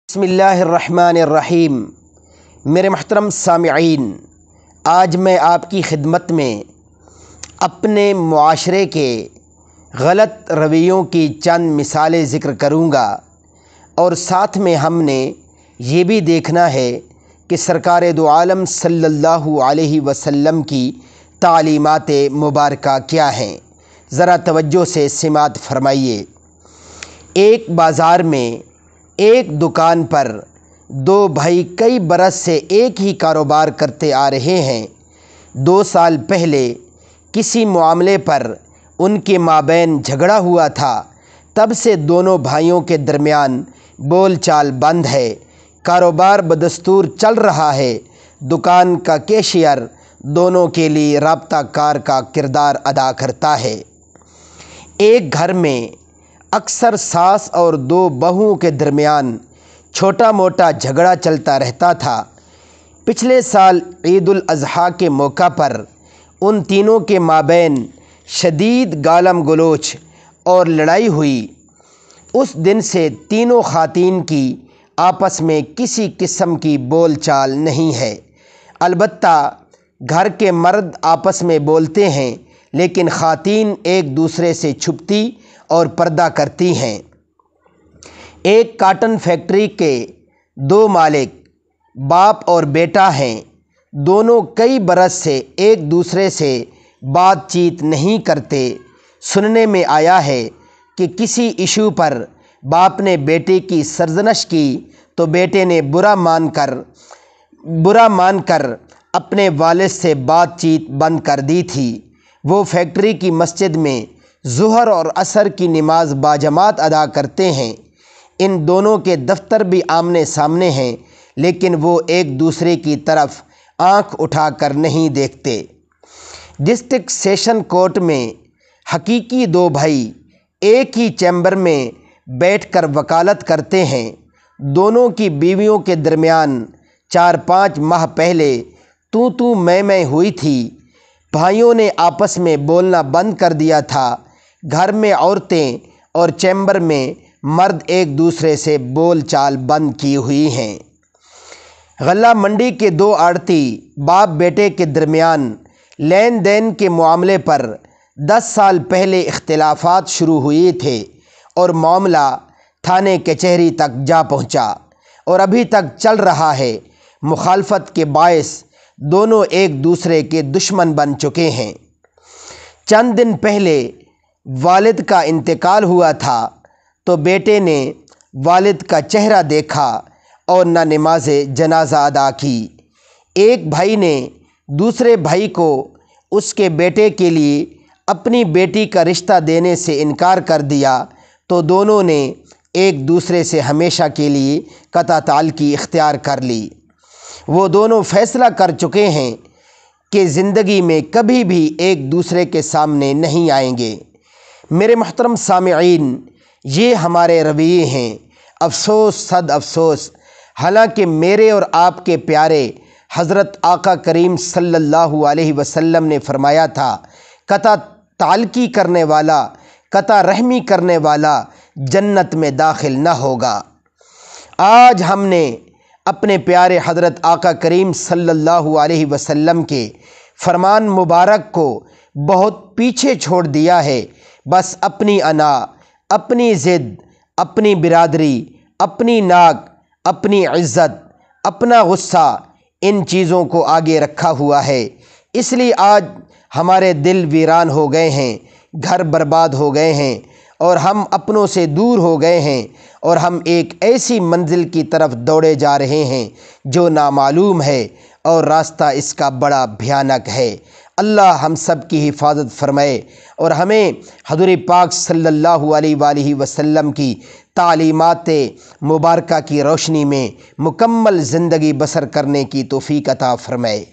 बिस्मिल्लाहिर्रहमानिर्रहीम। मेरे महतरम सामिईन, आज मैं आपकी खिदमत में अपने मुआशरे के गलत रवैयों की चंद मिसालें ज़िक्र करूँगा और साथ में हमने ये भी देखना है कि सरकार दो आलम सल्लल्लाहु अलैहि वसल्लम की तालीमात मुबारका क्या हैं। ज़रा तवज्जो से सिमात फरमाइए। एक बाज़ार में एक दुकान पर दो भाई कई बरस से एक ही कारोबार करते आ रहे हैं। 2 साल पहले किसी मामले पर उनके माबैन झगड़ा हुआ था। तब से दोनों भाइयों के दरमियान बोलचाल बंद है। कारोबार बदस्तूर चल रहा है। दुकान का कैशियर दोनों के लिए राब्ता कार का किरदार अदा करता है। एक घर में अक्सर सास और 2 बहुओं के दरमियान छोटा मोटा झगड़ा चलता रहता था। पिछले साल ईद उल अज़हा के मौका पर उन तीनों के माबैन शदीद गालम गलोच और लड़ाई हुई। उस दिन से तीनों ख़ातीन की आपस में किसी किस्म की बोलचाल नहीं है। अलबत्ता घर के मर्द आपस में बोलते हैं, लेकिन ख़ातीन एक दूसरे से छुपती और पर्दा करती हैं। एक काटन फैक्ट्री के 2 मालिक बाप और बेटा हैं। दोनों कई बरस से एक दूसरे से बातचीत नहीं करते। सुनने में आया है कि किसी इशू पर बाप ने बेटे की सरजनश की तो बेटे ने बुरा मानकर अपने वालिद से बातचीत बंद कर दी थी। वो फैक्ट्री की मस्जिद में ज़ुहर और असर की नमाज बाजमात अदा करते हैं। इन दोनों के दफ्तर भी आमने सामने हैं, लेकिन वो एक दूसरे की तरफ आंख उठाकर नहीं देखते। डिस्ट्रिक्ट सेशन कोर्ट में हकीकी 2 भाई एक ही चैम्बर में बैठकर वकालत करते हैं। दोनों की बीवियों के दरमियान 4-5 माह पहले तू मैं हुई थी। भाइयों ने आपस में बोलना बंद कर दिया था। घर में औरतें और चैम्बर में मर्द एक दूसरे से बोलचाल बंद की हुई हैं। गल्ला मंडी के 2 आड़ती बाप बेटे के दरमियान लेन देन के मामले पर 10 साल पहले इख्तिलाफात शुरू हुए थे और मामला थाने कचहरी तक जा पहुंचा और अभी तक चल रहा है। मुखालफत के बायस दोनों एक दूसरे के दुश्मन बन चुके हैं। चंद दिन पहले वालिद का इंतकाल हुआ था तो बेटे ने वालिद का चेहरा देखा और न नमाज जनाजा अदा की। एक भाई ने दूसरे भाई को उसके बेटे के लिए अपनी बेटी का रिश्ता देने से इनकार कर दिया तो दोनों ने एक दूसरे से हमेशा के लिए कता ताल्लुक़ इख्तियार कर ली। वो दोनों फैसला कर चुके हैं कि ज़िंदगी में कभी भी एक दूसरे के सामने नहीं आएंगे। मेरे मोहतरम सामिईन, ये हमारे रवैये हैं। अफसोस सद अफसोस, हालांकि मेरे और आपके प्यारे हज़रत आका करीम सल्लल्लाहु अलैहि वसल्लम ने फरमाया था, कता ताल्लुक़ी करने वाला, कता रहमी करने वाला जन्नत में दाखिल न होगा। आज हमने अपने प्यारे हज़रत आका करीम सल्लल्लाहु अलैहि वसल्लम के फरमान मुबारक को बहुत पीछे छोड़ दिया है। बस अपनी अना, अपनी ज़िद, अपनी बिरादरी, अपनी नाक, अपनी इज़्ज़त, अपना गुस्सा, इन चीज़ों को आगे रखा हुआ है। इसलिए आज हमारे दिल वीरान हो गए हैं, घर बर्बाद हो गए हैं और हम अपनों से दूर हो गए हैं और हम एक ऐसी मंजिल की तरफ दौड़े जा रहे हैं जो नामालूम है और रास्ता इसका बड़ा भयानक है। अल्लाह हम सब की हिफाजत फरमाए और हमें हज़ूर पाक सल्लल्लाहु अलैहि वसल्लम की तालीमात मुबारका की रोशनी में मुकम्मल ज़िंदगी बसर करने की तौफ़ीक़ अता फरमाए।